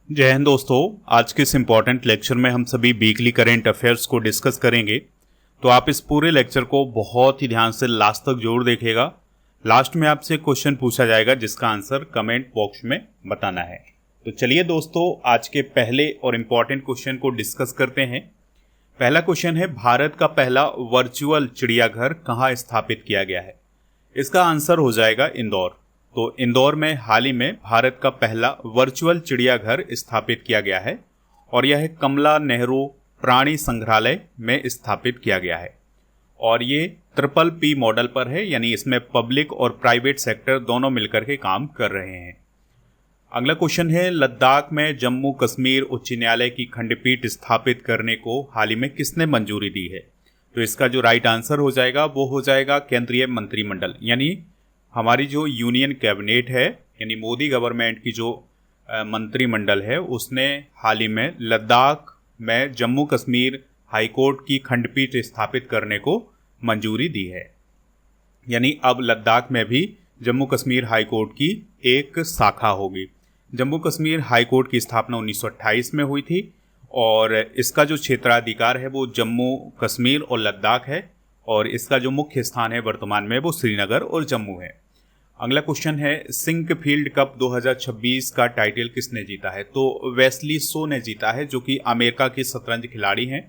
जय हिंद दोस्तों। आज के इस इम्पॉर्टेंट लेक्चर में हम सभी वीकली करेंट अफेयर्स को डिस्कस करेंगे। तो आप इस पूरे लेक्चर को बहुत ही ध्यान से लास्ट तक जरूर देखिएगा। लास्ट में आपसे क्वेश्चन पूछा जाएगा जिसका आंसर कमेंट बॉक्स में बताना है। तो चलिए दोस्तों, आज के पहले और इम्पॉर्टेंट क्वेश्चन को डिस्कस करते हैं। पहला क्वेश्चन है, भारत का पहला वर्चुअल चिड़ियाघर कहाँ स्थापित किया गया है? इसका आंसर हो जाएगा इंदौर। तो इंदौर में हाल ही में भारत का पहला वर्चुअल चिड़ियाघर स्थापित किया गया है और यह कमला नेहरू प्राणी संग्रहालय में स्थापित किया गया है और ये PPP मॉडल पर है, यानी इसमें पब्लिक और प्राइवेट सेक्टर दोनों मिलकर के काम कर रहे हैं। अगला क्वेश्चन है, लद्दाख में जम्मू कश्मीर उच्च न्यायालय की खंडपीठ स्थापित करने को हाल ही में किसने मंजूरी दी है? तो इसका जो राइट आंसर हो जाएगा वो हो जाएगा केंद्रीय मंत्रिमंडल, यानी हमारी जो यूनियन कैबिनेट है, यानी मोदी गवर्नमेंट की जो मंत्रिमंडल है, उसने हाल ही में लद्दाख में जम्मू कश्मीर हाईकोर्ट की खंडपीठ स्थापित करने को मंजूरी दी है। यानी अब लद्दाख में भी जम्मू कश्मीर हाईकोर्ट की एक शाखा होगी। जम्मू कश्मीर हाईकोर्ट की स्थापना 1928 में हुई थी और इसका जो क्षेत्राधिकार है वो जम्मू कश्मीर और लद्दाख है और इसका जो मुख्य स्थान है वर्तमान में वो श्रीनगर और जम्मू है। अगला क्वेश्चन है, सिंक फील्ड कप 2026 का टाइटल किसने जीता है? तो वेस्ली सो ने जीता है, जो कि अमेरिका के शतरंज खिलाड़ी हैं।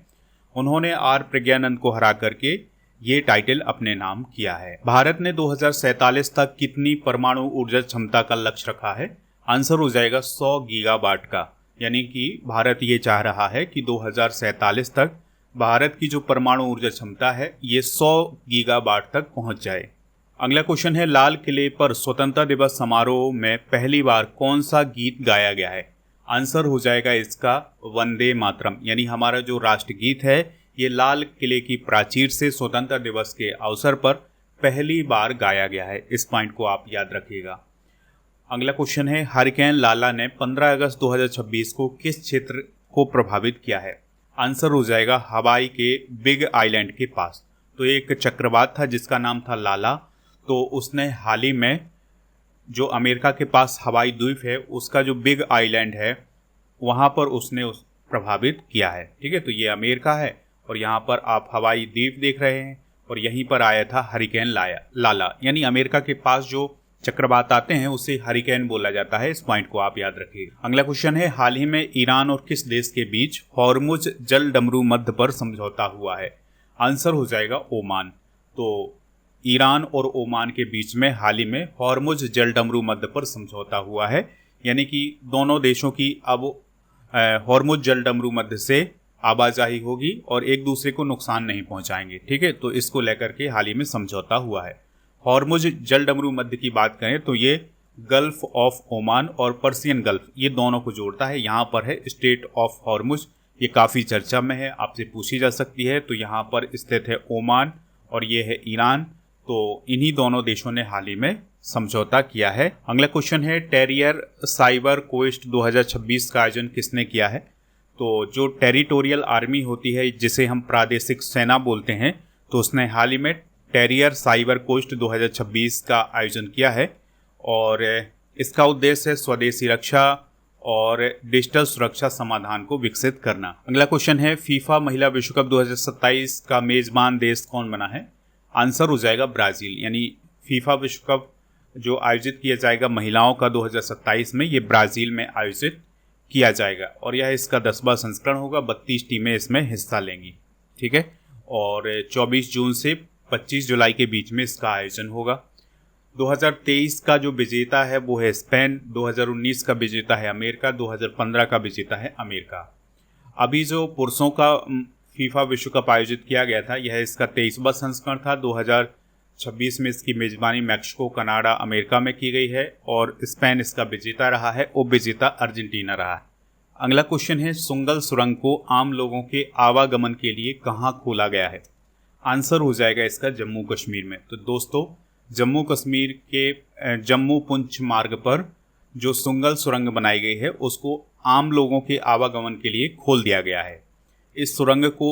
उन्होंने आर प्रज्ञानंद को हरा करके ये टाइटल अपने नाम किया है। भारत ने 2047 तक कितनी परमाणु ऊर्जा क्षमता का लक्ष्य रखा है? आंसर हो जाएगा 100 गीगावाट का, यानी कि भारत ये चाह रहा है कि 2047 तक भारत की जो परमाणु ऊर्जा क्षमता है ये 100 गीगावाट तक पहुंच जाए। अगला क्वेश्चन है, लाल किले पर स्वतंत्रता दिवस समारोह में पहली बार कौन सा गीत गाया गया है? आंसर हो जाएगा इसका वंदे मातरम, यानी हमारा जो राष्ट्रगीत है ये लाल किले की प्राचीर से स्वतंत्रता दिवस के अवसर पर पहली बार गाया गया है। इस पॉइंट को आप याद रखिएगा। अगला क्वेश्चन है, हरिकेन लाला ने 15 अगस्त 2026 को किस क्षेत्र को प्रभावित किया है? आंसर हो जाएगा हवाई के बिग आइलैंड के पास। तो एक चक्रवात था जिसका नाम था लाला, तो उसने हाल ही में जो अमेरिका के पास हवाई द्वीप है उसका जो बिग आइलैंड है वहाँ पर उसने प्रभावित किया है। ठीक है, तो ये अमेरिका है और यहाँ पर आप हवाई द्वीप देख रहे हैं और यहीं पर आया था हरिकेन लाला, यानी अमेरिका के पास जो चक्रवात आते हैं उसे हरिकेन बोला जाता है। इस पॉइंट को आप याद रखिए। अगला क्वेश्चन है, हाल ही में ईरान और किस देश के बीच हॉर्मुज जल डमरू मध्य पर समझौता हुआ है? आंसर हो जाएगा ओमान। तो ईरान और ओमान के बीच में हाल ही में हॉर्मुज जल डमरू मध्य पर समझौता हुआ है, यानी कि दोनों देशों की अब हॉर्मुज जल डमरू मध्य से आवाजाही होगी और एक दूसरे को नुकसान नहीं पहुंचाएंगे। ठीक है, तो इसको लेकर के हाल ही में समझौता हुआ है। हॉर्मुज जल डमरू मध्य की बात करें तो ये गल्फ ऑफ ओमान और पर्सियन गल्फ ये दोनों को जोड़ता है। यहाँ पर है स्टेट ऑफ हॉर्मुज, ये काफ़ी चर्चा में है, आपसे पूछी जा सकती है। तो यहाँ पर स्थित है ओमान और ये है ईरान। तो इन्हीं दोनों देशों ने हाल ही में समझौता किया है। अगला क्वेश्चन है, टेरियर साइबर क्वेस्ट 2026 का आयोजन किसने किया है? तो जो टेरिटोरियल आर्मी होती है जिसे हम प्रादेशिक सेना बोलते हैं, तो उसने हाल ही में टेरियर साइबर कोस्ट 2026 का आयोजन किया है और इसका उद्देश्य है स्वदेशी रक्षा और डिजिटल सुरक्षा समाधान को विकसित करना। अगला क्वेश्चन है, फीफा महिला विश्व कप 2027 का मेजबान देश कौन बना है? आंसर हो जाएगा ब्राज़ील, यानी फीफा विश्व कप जो आयोजित किया जाएगा महिलाओं का 2027 में, ये ब्राज़ील में आयोजित किया जाएगा और यह इसका 10वां संस्करण होगा। 32 टीमें इसमें हिस्सा लेंगी। ठीक है, और 24 जून से 25 जुलाई के बीच में इसका आयोजन होगा। 2023 का जो विजेता है वो है स्पेन, 2019 का विजेता है अमेरिका, 2015 का विजेता है अमेरिका। अभी जो पुरुषों का फीफा विश्व कप आयोजित किया गया था यह इसका 23वां संस्करण था। 2026 में इसकी मेजबानी मैक्सिको, कनाडा, अमेरिका में की गई है और स्पेन इसका विजेता रहा है, उप विजेता अर्जेंटीना रहा है। अगला क्वेश्चन है, सुंगल सुरंग को आम लोगों के आवागमन के लिए कहाँ खोला गया है? आंसर हो जाएगा इसका जम्मू कश्मीर में। तो दोस्तों, जम्मू कश्मीर के जम्मू पुंछ मार्ग पर जो सुंगल सुरंग बनाई गई है उसको आम लोगों के आवागमन के लिए खोल दिया गया है। इस सुरंग को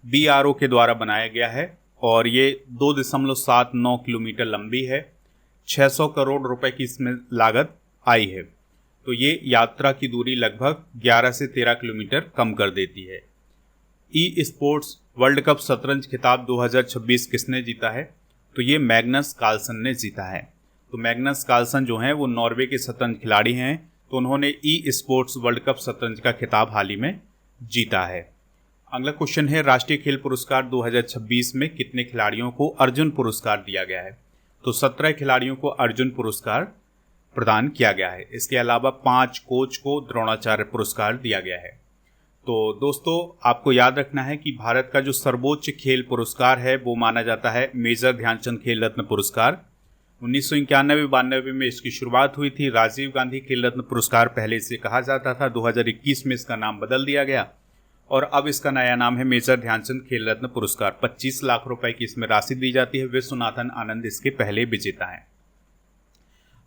BRO के द्वारा बनाया गया है और ये 2.79 किलोमीटर लंबी है। 600 करोड़ रुपए की इसमें लागत आई है तो ये यात्रा की दूरी लगभग 11 से 13 किलोमीटर कम कर देती है। ई स्पोर्ट्स वर्ल्ड कप शतरंज खिताब 2026 किसने जीता है? तो ये मैग्नस कार्लसन ने जीता है। तो मैग्नस कार्लसन जो हैं वो नॉर्वे के शतरंज खिलाड़ी हैं, तो उन्होंने ई स्पोर्ट्स वर्ल्ड कप शतरंज का खिताब हाल ही में जीता है। अगला क्वेश्चन है, राष्ट्रीय खेल पुरस्कार 2026 में कितने खिलाड़ियों को अर्जुन पुरस्कार दिया गया है? तो 17 खिलाड़ियों को अर्जुन पुरस्कार प्रदान किया गया है। इसके अलावा 5 कोच को द्रोणाचार्य पुरस्कार दिया गया है। तो दोस्तों, आपको याद रखना है कि भारत का जो सर्वोच्च खेल पुरस्कार है वो माना जाता है मेजर ध्यानचंद खेल रत्न पुरस्कार। 1991-92 में इसकी शुरुआत हुई थी। राजीव गांधी खेल रत्न पुरस्कार पहले इसे कहा जाता था। 2021 में इसका नाम बदल दिया गया और अब इसका नया नाम है मेजर ध्यानचंद खेल रत्न पुरस्कार। 25 लाख रुपए की इसमें राशि दी जाती है। विश्वनाथन आनंद इसके पहले विजेता हैं।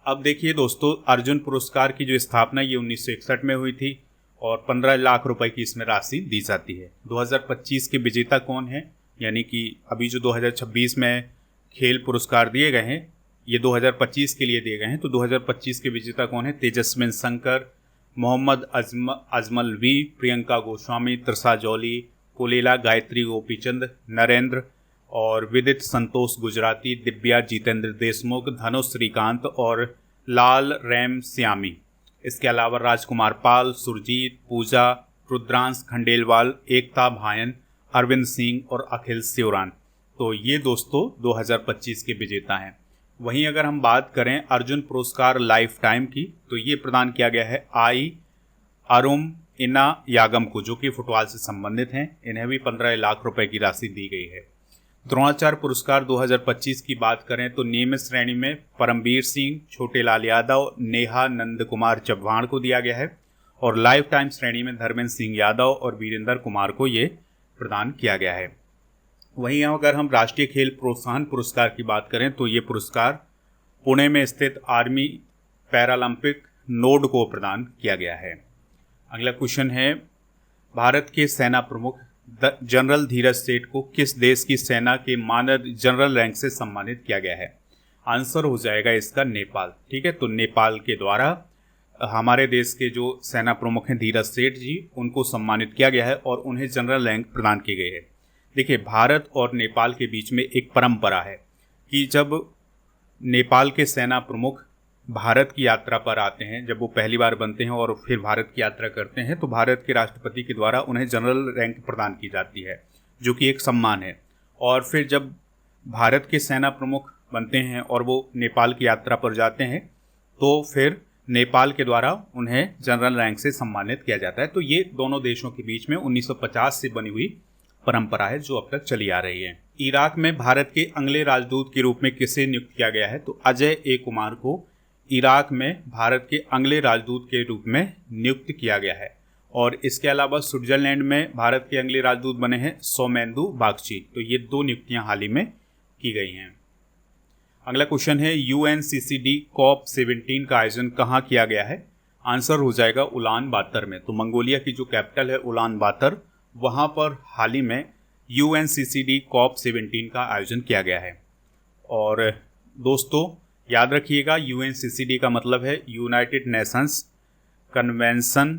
अब देखिए दोस्तों, अर्जुन पुरस्कार की जो स्थापना ये 1961 में हुई थी और 15 लाख रुपए की इसमें राशि दी जाती है। 2025 के विजेता कौन है? यानी कि अभी जो 2026 में खेल पुरस्कार दिए गए हैं ये 2025 के लिए दिए गए हैं। तो 2025 के विजेता कौन है? तेजस्विन शंकर, मोहम्मद अजमल वी, प्रियंका गोस्वामी, त्रिशा जौली, कोलेला गायत्री गोपीचंद, नरेंद्र और विदित संतोष गुजराती, दिव्या जितेंद्र देशमुख, धनुष श्रीकांत और लाल रैम श्यामी। इसके अलावा राजकुमार पाल, सुरजीत, पूजा, रुद्रांश खंडेलवाल, एकता भायन, अरविंद सिंह और अखिल सियोरान। तो ये दोस्तों 2025 के विजेता हैं। वहीं अगर हम बात करें अर्जुन पुरस्कार लाइफ टाइम की, तो ये प्रदान किया गया है आई अरुम इना यागम को, जो कि फुटबॉल से संबंधित हैं। इन्हें भी 15 लाख रुपए की राशि दी गई है। द्रोणाचार्य पुरस्कार 2025 की बात करें तो नियमित श्रेणी में परमवीर सिंह, छोटेलाल यादव, नेहा नंद कुमार चव्हाण को दिया गया है और लाइफ टाइम श्रेणी में धर्मेंद्र सिंह यादव और वीरेंद्र कुमार को ये प्रदान किया गया है। वहीं अगर हम राष्ट्रीय खेल प्रोत्साहन पुरस्कार की बात करें तो ये पुरस्कार पुणे में स्थित आर्मी पैरालंपिक नोड को प्रदान किया गया है। अगला क्वेश्चन है, भारत के सेना प्रमुख जनरल धीरज सेठ को किस देश की सेना के मानद जनरल रैंक से सम्मानित किया गया है? आंसर हो जाएगा इसका नेपाल। ठीक है, तो नेपाल के द्वारा हमारे देश के जो सेना प्रमुख हैं धीरज सेठ जी, उनको सम्मानित किया गया है और उन्हें जनरल रैंक प्रदान की गई है। देखिए, भारत और नेपाल के बीच में एक परंपरा है कि जब नेपाल के सेना प्रमुख भारत की यात्रा पर आते हैं, जब वो पहली बार बनते हैं और फिर भारत की यात्रा करते हैं, तो भारत के राष्ट्रपति के द्वारा उन्हें जनरल रैंक प्रदान की जाती है, जो कि एक सम्मान है। और फिर जब भारत के सेना प्रमुख बनते हैं और वो नेपाल की यात्रा पर जाते हैं, तो फिर नेपाल के द्वारा उन्हें जनरल रैंक से सम्मानित किया जाता है। तो ये दोनों देशों के बीच में 1950 से बनी हुई परंपरा है, जो अब तक चली आ रही है। इराक में भारत के अगले राजदूत के रूप में किसे नियुक्त किया गया है? तो अजय ए कुमार को इराक में भारत के अगले राजदूत के रूप में नियुक्त किया गया है। और इसके अलावा स्विट्जरलैंड में भारत के अगले राजदूत बने हैं सौमेंदु बागची। तो ये 2 नियुक्तियां हाल ही में की गई हैं। अगला क्वेश्चन है, UNCCD COP17 का आयोजन कहाँ किया गया है? आंसर हो जाएगा उलान बातर में। तो मंगोलिया की जो कैपिटल है उलान बातर, वहाँ पर हाल ही में UNCCD COP17 का आयोजन किया गया है। और दोस्तों याद रखिएगा, UNCCD का मतलब है United Nations Convention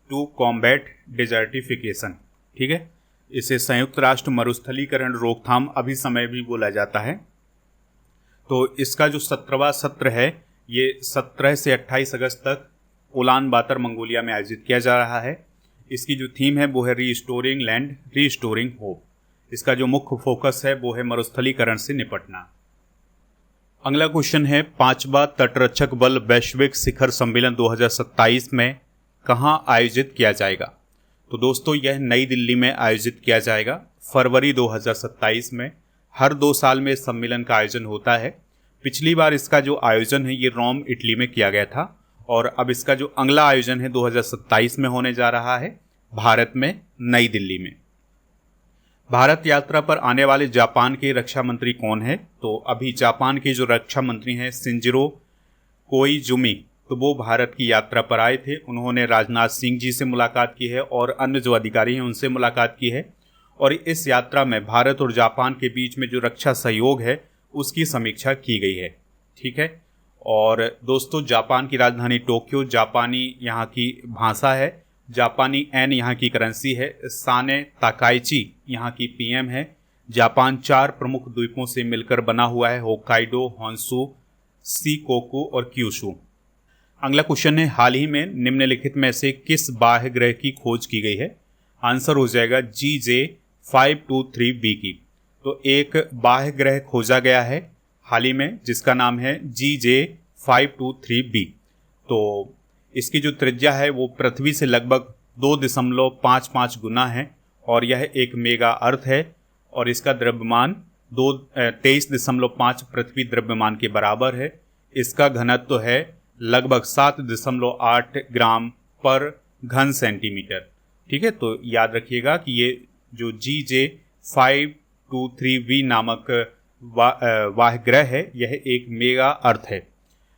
to Combat Desertification. ठीक है, इसे संयुक्त राष्ट्र मरुस्थलीकरण रोकथाम अभिसमय भी बोला जाता है। तो इसका जो 17वां सत्र है ये 17 से 28 अगस्त तक उलान बातर मंगोलिया में आयोजित किया जा रहा है। इसकी जो थीम है वो है रीस्टोरिंग लैंड, रीस्टोरिंग होप। इसका जो मुख्य फोकस है वो है मरुस्थलीकरण से निपटना। अगला क्वेश्चन है, 5वां तटरक्षक बल वैश्विक शिखर सम्मेलन 2027 में कहाँ आयोजित किया जाएगा? तो दोस्तों यह नई दिल्ली में आयोजित किया जाएगा फरवरी 2027 में। हर 2 साल में इस सम्मेलन का आयोजन होता है। पिछली बार इसका जो आयोजन है ये रोम इटली में किया गया था और अब इसका जो अगला आयोजन है 2027 में होने जा रहा है भारत में, नई दिल्ली में। भारत यात्रा पर आने वाले जापान के रक्षा मंत्री कौन है? तो अभी जापान के जो रक्षा मंत्री हैं शिंजिरो कोइजुमी, तो वो भारत की यात्रा पर आए थे। उन्होंने राजनाथ सिंह जी से मुलाकात की है और अन्य जो अधिकारी हैं उनसे मुलाकात की है और इस यात्रा में भारत और जापान के बीच में जो रक्षा सहयोग है उसकी समीक्षा की गई है। ठीक है, और दोस्तों जापान की राजधानी टोक्यो, जापानी यहाँ की भाषा है, जापानी एन यहाँ की करेंसी है, साने ताकाइची यहाँ की पीएम है। जापान 4 प्रमुख द्वीपों से मिलकर बना हुआ है, होक्काइडो, होन्शु, शिकोकू और क्यूशू। अगला क्वेश्चन है, हाल ही में निम्नलिखित में से किस बाह्य ग्रह की खोज की गई है? आंसर हो जाएगा GJ523b की। तो एक बाह्य ग्रह खोजा गया है हाल ही में जिसका नाम है GJ523b। तो इसकी जो त्रिज्या है वो पृथ्वी से लगभग 2.55 गुना है और यह एक मेगा अर्थ है और इसका द्रव्यमान 23.5 पृथ्वी द्रव्यमान के बराबर है। इसका घनत्व है लगभग 7.8 ग्राम पर घन सेंटीमीटर। ठीक है, तो याद रखिएगा कि ये जो GJ523b नामक वाह्य ग्रह है यह एक मेगा अर्थ है।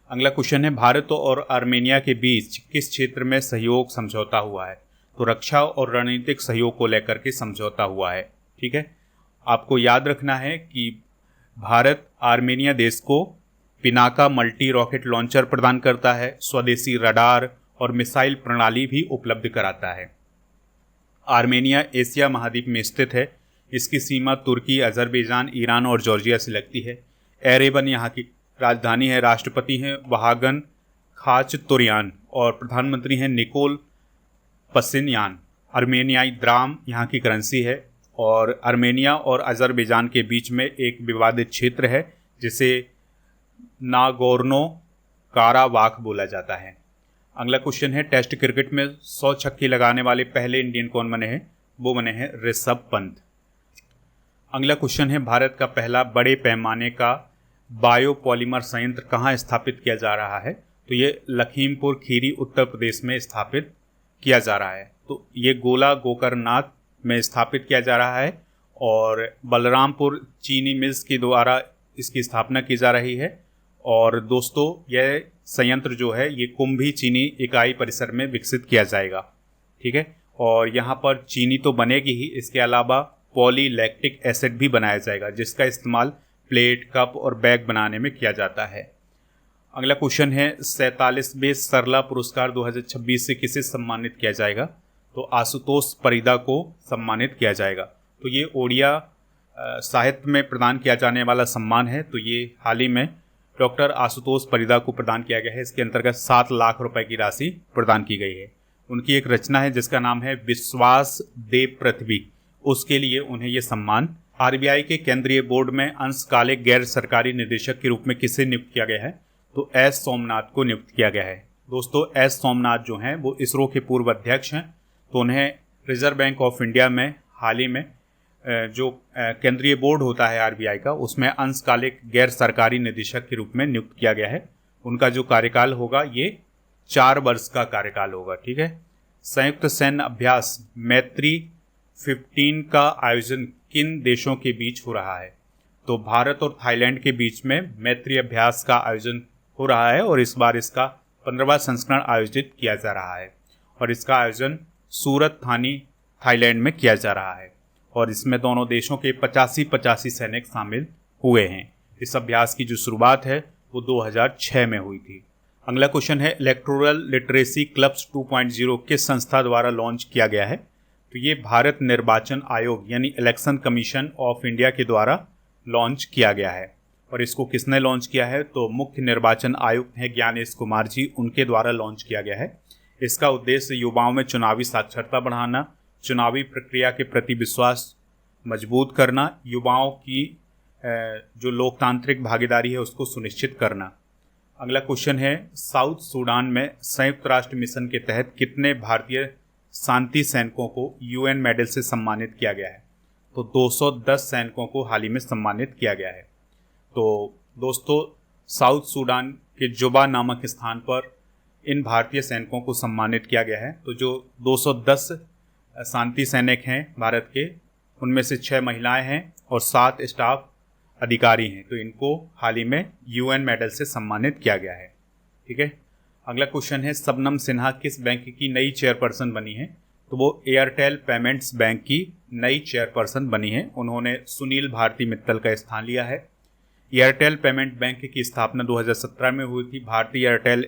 अगला क्वेश्चन है, भारत और आर्मेनिया के बीच किस क्षेत्र में सहयोग समझौता हुआ है? तो रक्षा और रणनीतिक सहयोग को लेकर के समझौता हुआ है। ठीक है, आपको याद रखना है कि भारत आर्मेनिया देश को पिनाका मल्टी रॉकेट लॉन्चर प्रदान करता है, स्वदेशी रडार और मिसाइल प्रणाली भी उपलब्ध कराता है। आर्मेनिया एशिया महाद्वीप में स्थित है। इसकी सीमा तुर्की, अजरबैजान, ईरान और जॉर्जिया से लगती है। एरेबन यहाँ की राजधानी है। राष्ट्रपति हैं वहागन खाचतुर्यान और प्रधानमंत्री हैं निकोल पसिन्यान। आर्मेनियाई द्राम यहाँ की करेंसी है और आर्मेनिया और अजरबैजान के बीच में एक विवादित क्षेत्र है जिसे नागोर्नो काराबाख बोला जाता है। अगला क्वेश्चन है, टेस्ट क्रिकेट में 100 छक्के लगाने वाले पहले इंडियन कौन बने हैं? वो बने हैं ऋषभ पंत। अगला क्वेश्चन है, भारत का पहला बड़े पैमाने का बायोपॉलीमर संयंत्र कहाँ स्थापित किया जा रहा है? तो ये लखीमपुर खीरी उत्तर प्रदेश में स्थापित किया जा रहा है। तो ये गोला गोकरनाथ में स्थापित किया जा रहा है और बलरामपुर चीनी मिल्स के द्वारा इसकी स्थापना की जा रही है। और दोस्तों यह संयंत्र जो है ये कुंभी चीनी इकाई परिसर में विकसित किया जाएगा। ठीक है, और यहाँ पर चीनी तो बनेगी ही, इसके अलावा पॉलीलैक्टिक एसिड भी बनाया जाएगा जिसका इस्तेमाल प्लेट, कप और बैग बनाने में किया जाता है। अगला क्वेश्चन है, 47वें सरला पुरस्कार 2026 से किसे सम्मानित किया जाएगा? तो आशुतोष परिदा को सम्मानित किया जाएगा। तो ये ओडिया साहित्य में प्रदान किया जाने वाला सम्मान है। तो ये हाल ही में डॉक्टर आशुतोष परिदा को प्रदान किया गया है। इसके अंतर्गत 7 लाख रुपए की राशि प्रदान की गई है। उनकी एक रचना है जिसका नाम है विश्वास देव पृथ्वी, उसके लिए उन्हें ये सम्मान। आरबीआई के केंद्रीय बोर्ड में अंशकालिक गैर सरकारी निदेशक के रूप में किसे नियुक्त किया गया है? तो एस सोमनाथ को नियुक्त किया गया है। दोस्तों एस सोमनाथ जो हैं वो इसरो के पूर्व अध्यक्ष हैं। तो उन्हें रिजर्व बैंक ऑफ इंडिया में हाल ही में जो केंद्रीय बोर्ड होता है आरबीआई का, उसमें अंशकालिक गैर सरकारी निदेशक के रूप में नियुक्त किया गया है। उनका जो कार्यकाल होगा ये 4 वर्ष का कार्यकाल होगा। ठीक है, संयुक्त सैन्य अभ्यास मैत्री 15 का आयोजन किन देशों के बीच हो रहा है? तो भारत और थाईलैंड के बीच में मैत्री अभ्यास का आयोजन हो रहा है और इस बार इसका 15वां संस्करण आयोजित किया जा रहा है और इसका आयोजन सूरत थानी थाईलैंड में किया जा रहा है और इसमें दोनों देशों के 85 सैनिक शामिल हुए हैं। इस अभ्यास की जो शुरुआत है वो 2006 में हुई थी। अगला क्वेश्चन है, इलेक्टोरल लिटरेसी क्लब्स 2.0 किस संस्था द्वारा लॉन्च किया गया है? तो ये भारत निर्वाचन आयोग यानी इलेक्शन कमीशन ऑफ इंडिया के द्वारा लॉन्च किया गया है। और इसको किसने लॉन्च किया है? तो मुख्य निर्वाचन आयुक्त हैं ज्ञानेश कुमार जी, उनके द्वारा लॉन्च किया गया है। इसका उद्देश्य युवाओं में चुनावी साक्षरता बढ़ाना, चुनावी प्रक्रिया के प्रति विश्वास मजबूत करना, युवाओं की जो लोकतांत्रिक भागीदारी है उसको सुनिश्चित करना। अगला क्वेश्चन है, साउथ सूडान में संयुक्त राष्ट्र मिशन के तहत कितने भारतीय शांति सैनिकों को यूएन मेडल से सम्मानित किया गया है? तो 210 सैनिकों को हाल ही में सम्मानित किया गया है। तो दोस्तों साउथ सूडान के जुबा नामक स्थान पर इन भारतीय सैनिकों को सम्मानित किया गया है। तो जो 210 शांति सैनिक हैं भारत के, उनमें से 6 महिलाएं हैं और 7 स्टाफ अधिकारी हैं। तो इनको हाल ही में यूएन मेडल से सम्मानित किया गया है। ठीक है, अगला क्वेश्चन है, शबनम सिन्हा किस बैंक की नई चेयरपर्सन बनी है? तो वो एयरटेल पेमेंट्स बैंक की नई चेयरपर्सन बनी है। उन्होंने सुनील भारती मित्तल का स्थान लिया है। एयरटेल पेमेंट बैंक की स्थापना 2017 में हुई थी। भारतीय एयरटेल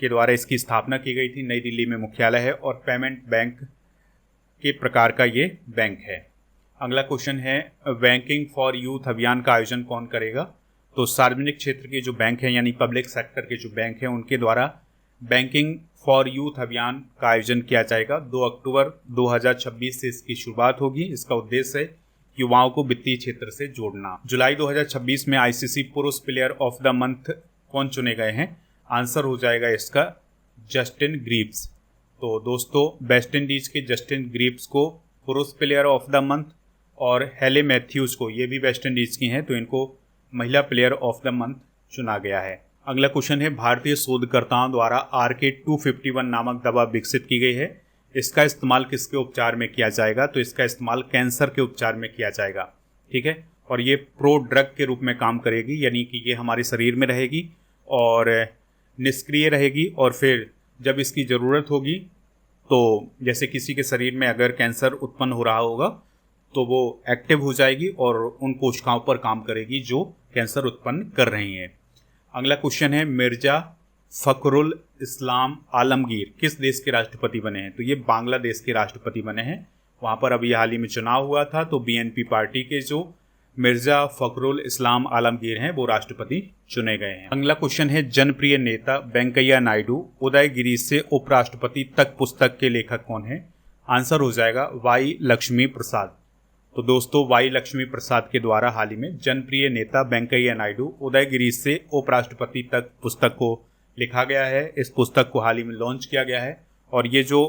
के द्वारा इसकी स्थापना की गई थी। नई दिल्ली में मुख्यालय है और पेमेंट बैंक के प्रकार का ये बैंक है। अगला क्वेश्चन है बैंकिंग फॉर यूथ अभियान का आयोजन कौन करेगा? तो सार्वजनिक क्षेत्र के जो बैंक हैं यानी पब्लिक सेक्टर के जो बैंक हैं उनके द्वारा बैंकिंग फॉर यूथ अभियान का आयोजन किया जाएगा। 2 अक्टूबर 2026 से इसकी शुरुआत होगी। इसका उद्देश्य है युवाओं को वित्तीय क्षेत्र से जोड़ना। जुलाई 2026 में आईसीसी पुरुष प्लेयर ऑफ द मंथ कौन चुने गए हैं? आंसर हो जाएगा इसका जस्टिन ग्रीव्स। तो दोस्तों वेस्ट इंडीज के जस्टिन ग्रीव्स को पुरुष प्लेयर ऑफ द मंथ और हेले मैथ्यूज को, ये भी वेस्ट इंडीज की हैं, तो इनको महिला प्लेयर ऑफ द मंथ चुना गया है। अगला क्वेश्चन है भारतीय शोधकर्ताओं द्वारा RK-251 नामक दवा विकसित की गई है। इसका इस्तेमाल किसके उपचार में किया जाएगा? तो इसका इस्तेमाल कैंसर के उपचार में किया जाएगा। ठीक है, और ये प्रो ड्रग के रूप में काम करेगी, यानी कि ये हमारे शरीर में रहेगी और निष्क्रिय रहेगी, और फिर जब इसकी ज़रूरत होगी तो जैसे किसी के शरीर में अगर कैंसर उत्पन्न हो रहा होगा तो वो एक्टिव हो जाएगी और उन कोशिकाओं पर काम करेगी जो कैंसर उत्पन्न कर रही हैं। अगला क्वेश्चन है मिर्जा फखरुल इस्लाम आलमगीर किस देश के राष्ट्रपति बने हैं? तो ये बांग्लादेश के राष्ट्रपति बने हैं। वहाँ पर अभी हाल ही में चुनाव हुआ था, तो बीएनपी पार्टी के जो मिर्जा फखरुल इस्लाम आलमगीर हैं वो राष्ट्रपति चुने गए हैं। अगला क्वेश्चन है जनप्रिय नेता वेंकैया नायडू उदयगिरी से उपराष्ट्रपति तक पुस्तक के लेखक कौन है? आंसर हो जाएगा वाई लक्ष्मी प्रसाद। तो दोस्तों वाई लक्ष्मी प्रसाद के द्वारा हाल ही में जनप्रिय नेता वेंकैया नायडू उदयगिरी से उपराष्ट्रपति तक पुस्तक को लिखा गया है। इस पुस्तक को हाल ही में लॉन्च किया गया है और ये जो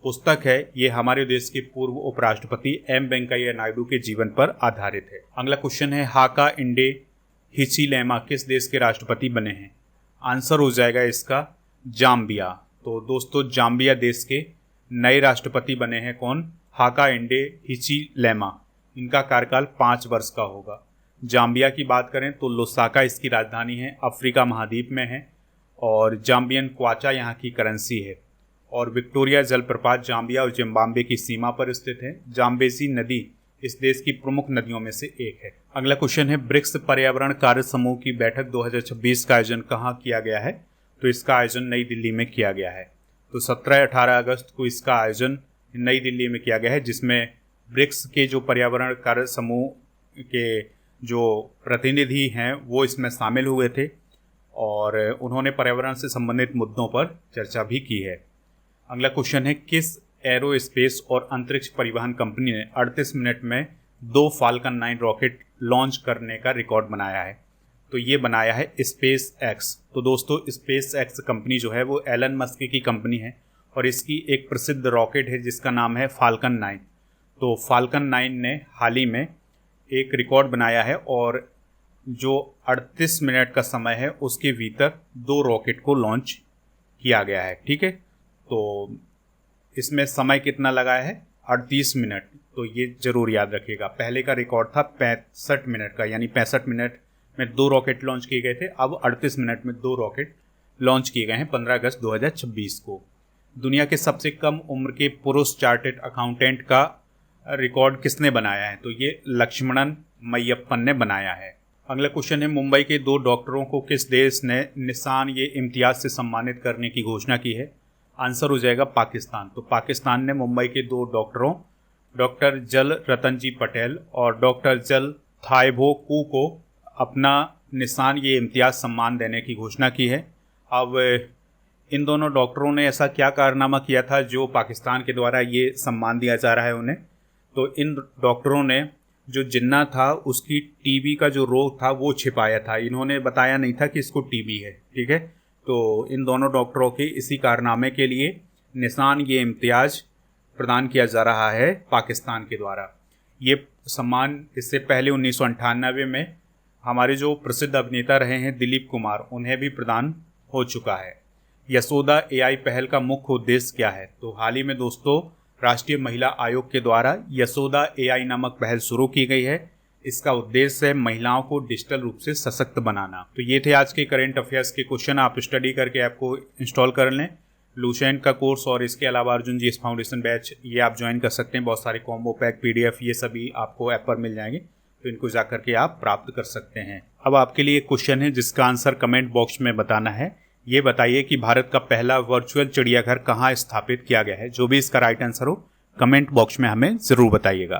पुस्तक है ये हमारे देश के पूर्व उपराष्ट्रपति एम वेंकैया नायडू के जीवन पर आधारित है। अगला क्वेश्चन है हाका इंडे हिचिलेमा किस देश के राष्ट्रपति बने हैं? आंसर हो जाएगा इसका जाम्बिया। तो दोस्तों जाम्बिया देश के नए राष्ट्रपति बने हैं कौन? हाका इंडे हिचिलेमा। इनका कार्यकाल 5 वर्ष का होगा। जाम्बिया की बात करें तो लुसाका इसकी राजधानी है, अफ्रीका महाद्वीप में है, और जाम्बियन क्वाचा यहाँ की करेंसी है। और विक्टोरिया जलप्रपात जाम्बिया और जिम्बाब्वे की सीमा पर स्थित है। जाम्बेजी नदी इस देश की प्रमुख नदियों में से एक है। अगला क्वेश्चन है ब्रिक्स पर्यावरण कार्य समूह की बैठक 2026 का आयोजन कहाँ किया गया है? तो इसका आयोजन नई दिल्ली में किया गया है। तो 17-18 अगस्त को इसका आयोजन नई दिल्ली में किया गया है, जिसमें ब्रिक्स के जो पर्यावरण कार्य समूह के जो प्रतिनिधि हैं वो इसमें शामिल हुए थे और उन्होंने पर्यावरण से संबंधित मुद्दों पर चर्चा भी की है। अगला क्वेश्चन है किस एरोस्पेस और अंतरिक्ष परिवहन कंपनी ने 38 मिनट में 2 फाल्कन 9 रॉकेट लॉन्च करने का रिकॉर्ड बनाया है? तो ये बनाया है स्पेस एक्स। तो दोस्तों स्पेस एक्स कंपनी जो है वो एलन मस्क की कंपनी है और इसकी एक प्रसिद्ध रॉकेट है जिसका नाम है फाल्कन 9। तो फाल्कन 9 ने हाल ही में एक रिकॉर्ड बनाया है और जो 38 मिनट का समय है उसके भीतर 2 रॉकेट को लॉन्च किया गया है। ठीक है, तो इसमें समय कितना लगा है? 38 मिनट। तो ये ज़रूर याद रखिएगा। पहले का रिकॉर्ड था 65 मिनट का, यानी 65 मिनट में 2 रॉकेट लॉन्च किए गए थे। अब 38 मिनट में 2 रॉकेट लॉन्च किए गए हैं 15 अगस्त 2026 को। दुनिया के सबसे कम उम्र के पुरुष चार्टेड अकाउंटेंट का रिकॉर्ड किसने बनाया है? तो ये लक्ष्मणन मैयप्पन ने बनाया है। अगला क्वेश्चन है मुंबई के 2 डॉक्टरों को किस देश ने निशान ये इम्तियाज से सम्मानित करने की घोषणा की है? आंसर हो जाएगा पाकिस्तान। तो पाकिस्तान ने मुंबई के 2 डॉक्टरों डॉक्टर जल रतनजी पटेल और डॉक्टर जल थाइबो कू को अपना निशान ये इम्तियाज सम्मान देने की घोषणा की है। अब इन दोनों डॉक्टरों ने ऐसा क्या कारनामा किया था जो पाकिस्तान के द्वारा ये सम्मान दिया जा रहा है उन्हें? तो इन डॉक्टरों ने जो जिन्ना था उसकी टीबी का जो रोग था वो छिपाया था। इन्होंने बताया नहीं था कि इसको टीबी है। ठीक है, तो इन दोनों डॉक्टरों के इसी कारनामे के लिए निशान ये इम्तियाज प्रदान किया जा रहा है पाकिस्तान के द्वारा। ये सम्मान इससे पहले 1998 में हमारे जो प्रसिद्ध अभिनेता रहे हैं दिलीप कुमार, उन्हें भी प्रदान हो चुका है। यशोदा एआई पहल का मुख्य उद्देश्य क्या है? तो हाल ही में दोस्तों राष्ट्रीय महिला आयोग के द्वारा यशोदा एआई नामक पहल शुरू की गई है। इसका उद्देश्य है महिलाओं को डिजिटल रूप से सशक्त बनाना। तो ये थे आज के करंट अफेयर्स के क्वेश्चन। आप स्टडी करके ऐप को इंस्टॉल कर लें। लूसेंट का कोर्स और इसके अलावा अर्जुन जीएस फाउंडेशन बैच ये आप ज्वाइन कर सकते हैं। बहुत सारे कॉम्बो पैक PDF ये सभी आपको ऐप पर मिल जाएंगे। तो इनको जाकर के आप प्राप्त कर सकते हैं। अब आपके लिए एक क्वेश्चन है जिसका आंसर कमेंट बॉक्स में बताना है। ये बताइए कि भारत का पहला वर्चुअल चिड़ियाघर कहाँ स्थापित किया गया है। जो भी इसका राइट आंसर हो कमेंट बॉक्स में हमें ज़रूर बताइएगा।